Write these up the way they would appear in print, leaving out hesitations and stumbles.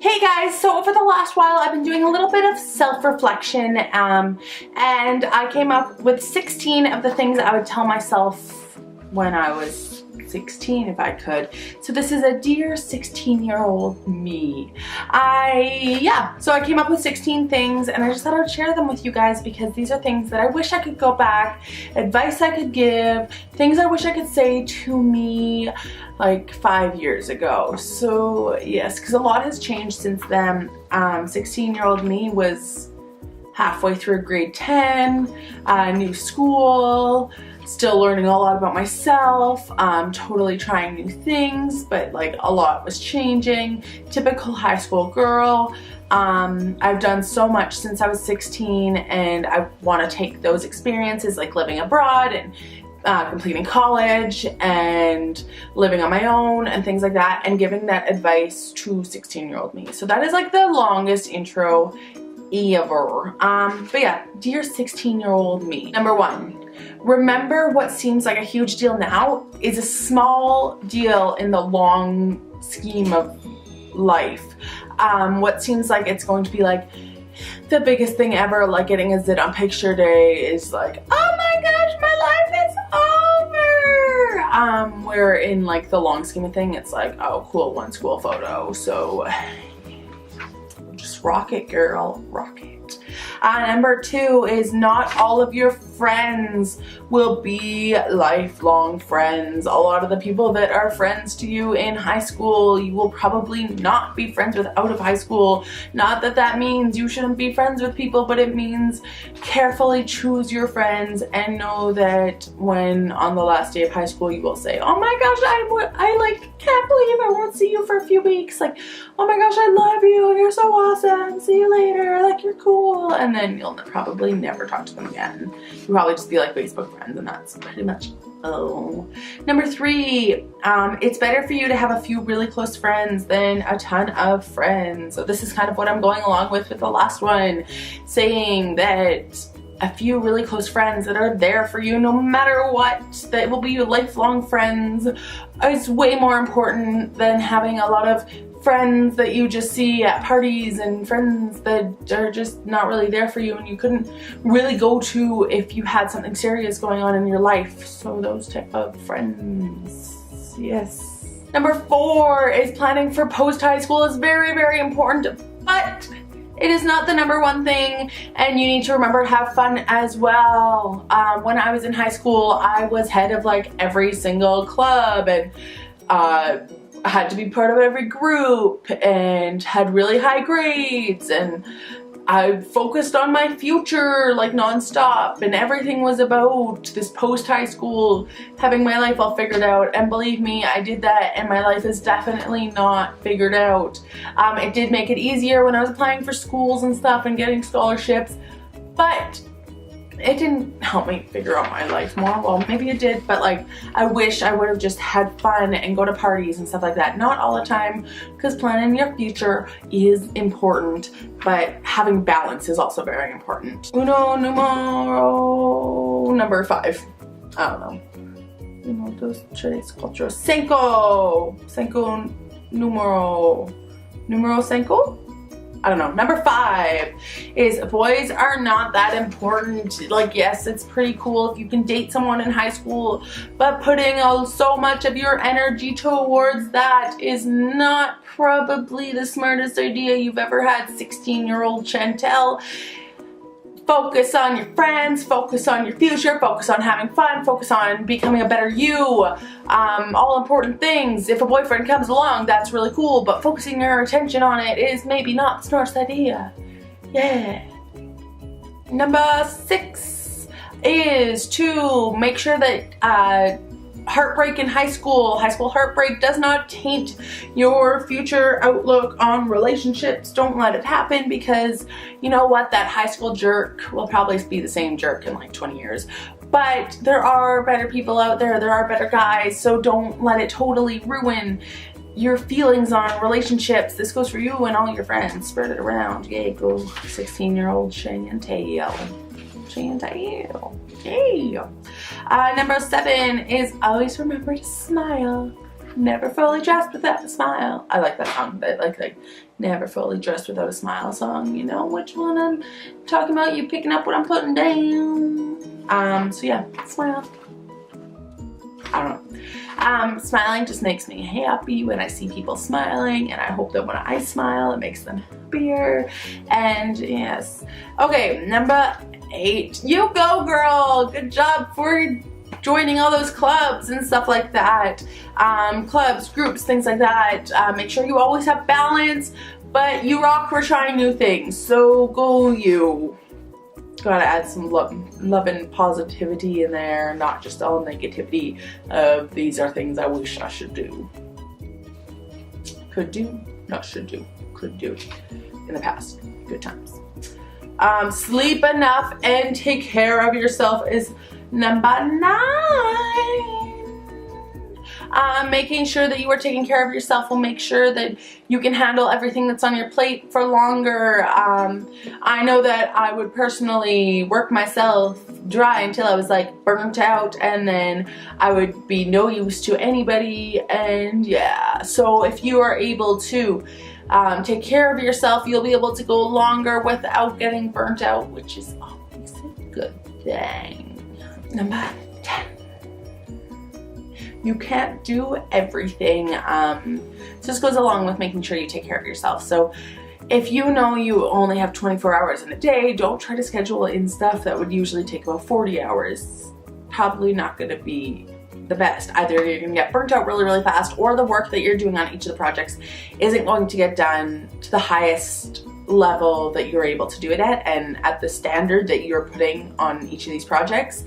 Hey guys, so over the last while I've been doing a little bit of self-reflection and I came up with 16 of the things I would tell myself when I was 16 if I could. So this is a dear 16-year-old me. So I came up with 16 things and I just thought I would share them with you guys because these are things that I wish I could go back, advice I could give, things I wish I could say to me like 5 years ago. So yes, because a lot has changed since then. 16-year-old me was halfway through grade 10, new school, still learning a lot about myself, totally trying new things, but like a lot was changing. Typical high school girl. I've done so much since I was 16 and I want to take those experiences like living abroad and completing college and living on my own and things like that and giving that advice to 16-year-old me. So that is like the longest intro ever. But yeah, dear 16-year-old me. Number one, remember what seems like a huge deal now is a small deal in the long scheme of life. What seems like it's going to be like the biggest thing ever, like getting a zit on picture day, is like, oh my gosh, my life is over. Where in like the long scheme of thing, it's like, oh cool, one school photo. So just rock it, girl, rock it. Number two is not all of your friends will be lifelong friends. A lot of the people that are friends to you in high school, you will probably not be friends with out of high school. Not that that means you shouldn't be friends with people, but it means carefully choose your friends and know that when on the last day of high school you will say, oh my gosh, I like can't believe I won't see you for a few weeks. Like, oh my gosh, I love you. You're so awesome. See you later. Like, you're cool. And then you'll probably never talk to them again. You'll probably just be like Facebook friends, and that's pretty much Number three, it's better for you to have a few really close friends than a ton of friends. So this is kind of what I'm going along with the last one, saying that a few really close friends that are there for you no matter what, that will be your lifelong friends, is way more important than having a lot of friends that you just see at parties and friends that are just not really there for you and you couldn't really go to if you had something serious going on in your life. So those type of friends, yes. Number four is planning for post-high school is very, very important, but it is not the number one thing, and you need to remember to have fun as well. When I was in high school, I was head of like every single club and had to be part of every group and had really high grades, and I focused on my future like non-stop, and everything was about this post-high school having my life all figured out. And believe me, I did that and my life is definitely not figured out. It did make it easier when I was applying for schools and stuff and getting scholarships, but it didn't help me figure out my life more. Well, maybe it did, but like I wish I would have just had fun and go to parties and stuff like that. Not all the time, because planning your future is important, but having balance is also very important. Uno numero number five. I don't know. Uno, dos, tres, cuatro, cinco. Cinco numero cinco? I don't know. Number five is boys are not that important. Like, yes, it's pretty cool if you can date someone in high school, but putting so much of your energy towards that is not probably the smartest idea you've ever had, 16-year-old Chantel. Focus on your friends, focus on your future, focus on having fun, focus on becoming a better you. All important things. If a boyfriend comes along, that's really cool, but focusing your attention on it is maybe not the smartest idea. Yeah. Number six is to make sure that heartbreak in high school heartbreak does not taint your future outlook on relationships. Don't let it happen, because you know what, that high school jerk will probably be the same jerk in like 20 years. But there are better people out there, there are better guys, so don't let it totally ruin your feelings on relationships. This goes for you and all your friends. Spread it around. Yay, go 16-year-old Chantel. Yeah. Number seven is always remember to smile. Never fully dressed without a smile. I like that song, but like never fully dressed without a smile song. You know which one I'm talking about? You picking up what I'm putting down. So yeah, smile. I don't know. Smiling just makes me happy when I see people smiling, and I hope that when I smile, it makes them happier. And yes. Okay, number 8. You go, girl. Good job for joining all those clubs and stuff like that. Clubs, groups, things like that. Make sure you always have balance, but you rock for trying new things. So go you. Gotta add some love and positivity in there, not just all negativity of these are things I wish I should do. Could do, not should do, could do in the past. Good times. Sleep enough and take care of yourself is number 9. Making sure that you are taking care of yourself will make sure that you can handle everything that's on your plate for longer. I know that I would personally work myself dry until I was like burnt out, and then I would be no use to anybody. And yeah, so if you are able to take care of yourself, you'll be able to go longer without getting burnt out, which is always a good thing. Number 10. You can't do everything. So this goes along with making sure you take care of yourself. So if you know you only have 24 hours in a day, don't try to schedule in stuff that would usually take about 40 hours. Probably not going to be the best. Either you're going to get burnt out really, really fast, or the work that you're doing on each of the projects isn't going to get done to the highest level that you're able to do it at, and at the standard that you're putting on each of these projects.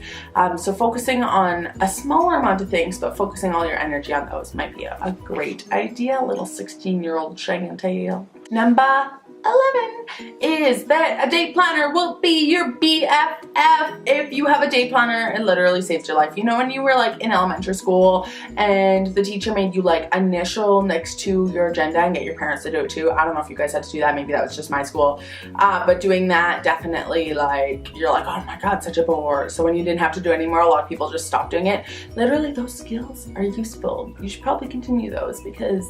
So focusing on a smaller amount of things, but focusing all your energy on those might be a great idea. A little 16-year-old Chantel. Number 11 is that a date planner will be your BFF. If you have a date planner, it literally saves your life. You know, when you were like in elementary school and the teacher made you like initial next to your agenda and get your parents to do it too. I don't know if you guys had to do that. Maybe that was just my school. But doing that definitely, like, you're like, oh my God, such a bore. So when you didn't have to do it anymore, a lot of people just stopped doing it. Literally, those skills are useful. You should probably continue those because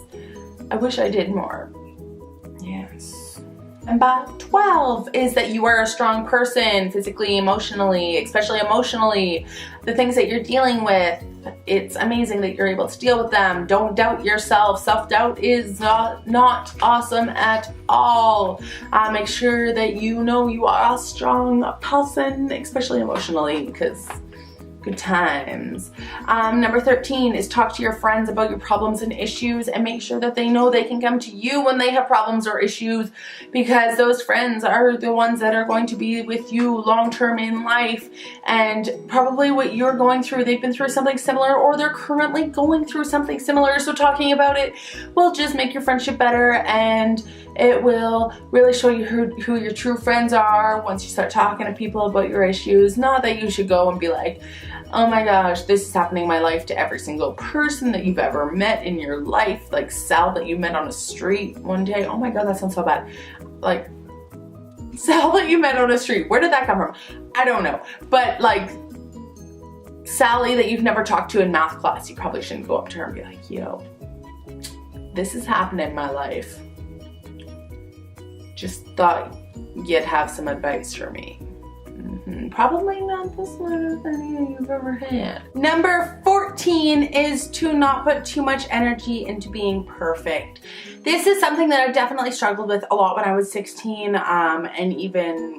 I wish I did more. Yes. Number 12 is that you are a strong person, physically, emotionally, especially emotionally. The things that you're dealing with, it's amazing that you're able to deal with them. Don't doubt yourself. Self-doubt is not awesome at all. Make sure that you know you are a strong person, especially emotionally, because good times. Number 13 is talk to your friends about your problems and issues, and make sure that they know they can come to you when they have problems or issues, because those friends are the ones that are going to be with you long term in life. And probably what you're going through, they've been through something similar, or they're currently going through something similar. So talking about it will just make your friendship better, and it will really show you who your true friends are once you start talking to people about your issues. Not that you should go and be like, oh my gosh, this is happening in my life to every single person that you've ever met in your life. Like Sal that you met on a street one day. Oh my God, that sounds so bad. Like Sal that you met on a street. Where did that come from? I don't know. But like Sally that you've never talked to in math class, you probably shouldn't go up to her and be like, yo, this is happening in my life. Just thought you'd have some advice for me. Probably not the smartest idea you've ever had. Number 14 is to not put too much energy into being perfect. This is something that I've definitely struggled with a lot when I was 16, and even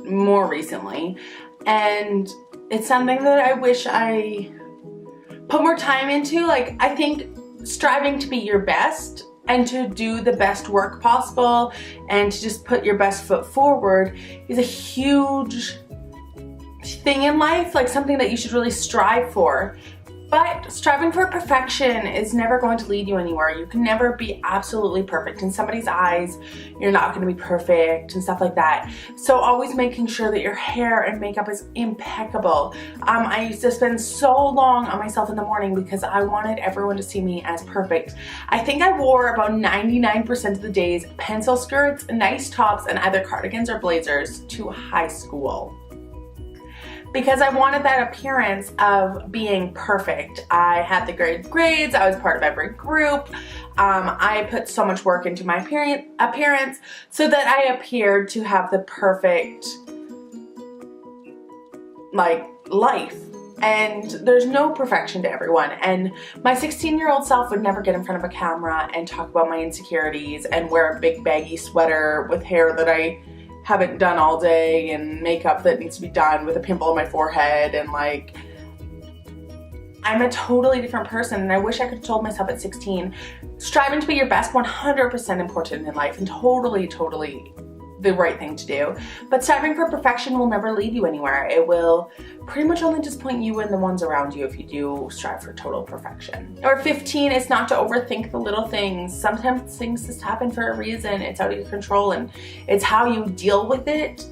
more recently. And it's something that I wish I put more time into. Like, I think striving to be your best and to do the best work possible and to just put your best foot forward is a huge thing in life, like something that you should really strive for. But striving for perfection is never going to lead you anywhere. You can never be absolutely perfect. In somebody's eyes, you're not going to be perfect and stuff like that. So always making sure that your hair and makeup is impeccable. I used to spend so long on myself in the morning because I wanted everyone to see me as perfect. I think I wore about 99% of the days pencil skirts, nice tops, and either cardigans or blazers to high school. because I wanted that appearance of being perfect. I had the great grades, I was part of every group. I put so much work into my appearance so that I appeared to have the perfect life. And there's no perfection to everyone, and my 16-year-old self would never get in front of a camera and talk about my insecurities and wear a big baggy sweater with hair that I haven't done all day and makeup that needs to be done with a pimple on my forehead, and like, I'm a totally different person. And I wish I could have told myself at 16, striving to be your best, 100% important in life and totally the right thing to do. But striving for perfection will never lead you anywhere. It will pretty much only disappoint you and the ones around you if you do strive for total perfection. Or 15 is not to overthink the little things. Sometimes things just happen for a reason. It's out of your control, and it's how you deal with it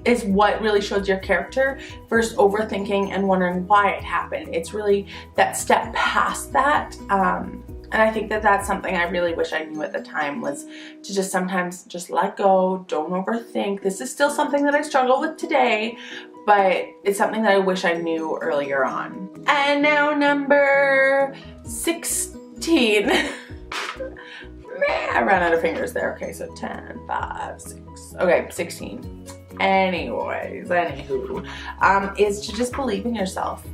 is what really shows your character versus overthinking and wondering why it happened. It's really that step past that. And I think that that's something I really wish I knew at the time, was to just sometimes just let go, don't overthink. This is still something that I struggle with today, but it's something that I wish I knew earlier on. And now number 16. I ran out of fingers there. Okay, so 10, 5, 6. Okay, 16. Anyways, anywho, is to just believe in yourself.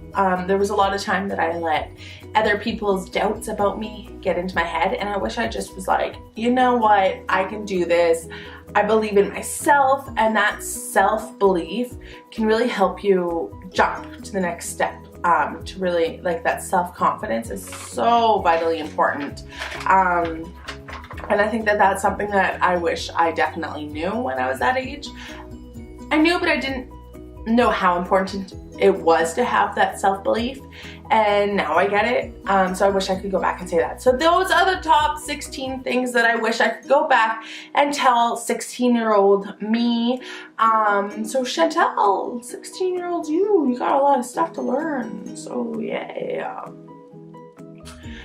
There was a lot of time that I let other people's doubts about me get into my head, and I wish I just was like, you know what, I can do this. I believe in myself, and that self-belief can really help you jump to the next step. To really, like, that self-confidence is so vitally important. And I think that that's something that I wish I definitely knew when I was that age. I knew, but I didn't know how important it was to have that self-belief, and now I get it. So I wish I could go back and say that. So those are the top 16 things that I wish I could go back and tell 16-year-old me. So Chantel, 16-year-old you got a lot of stuff to learn. So yeah.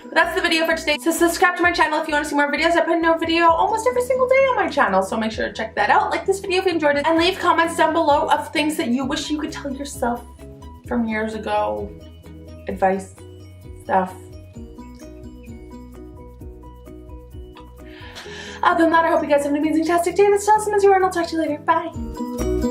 But that's the video for today. So subscribe to my channel if you want to see more videos. I put a new video almost every single day on my channel, so make sure to check that out. Like this video if you enjoyed it, and leave comments down below of things that you wish you could tell yourself from years ago. Advice, stuff. Other than that, I hope you guys have an amazing, fantastic day. That's awesome as you are, and I'll talk to you later. Bye.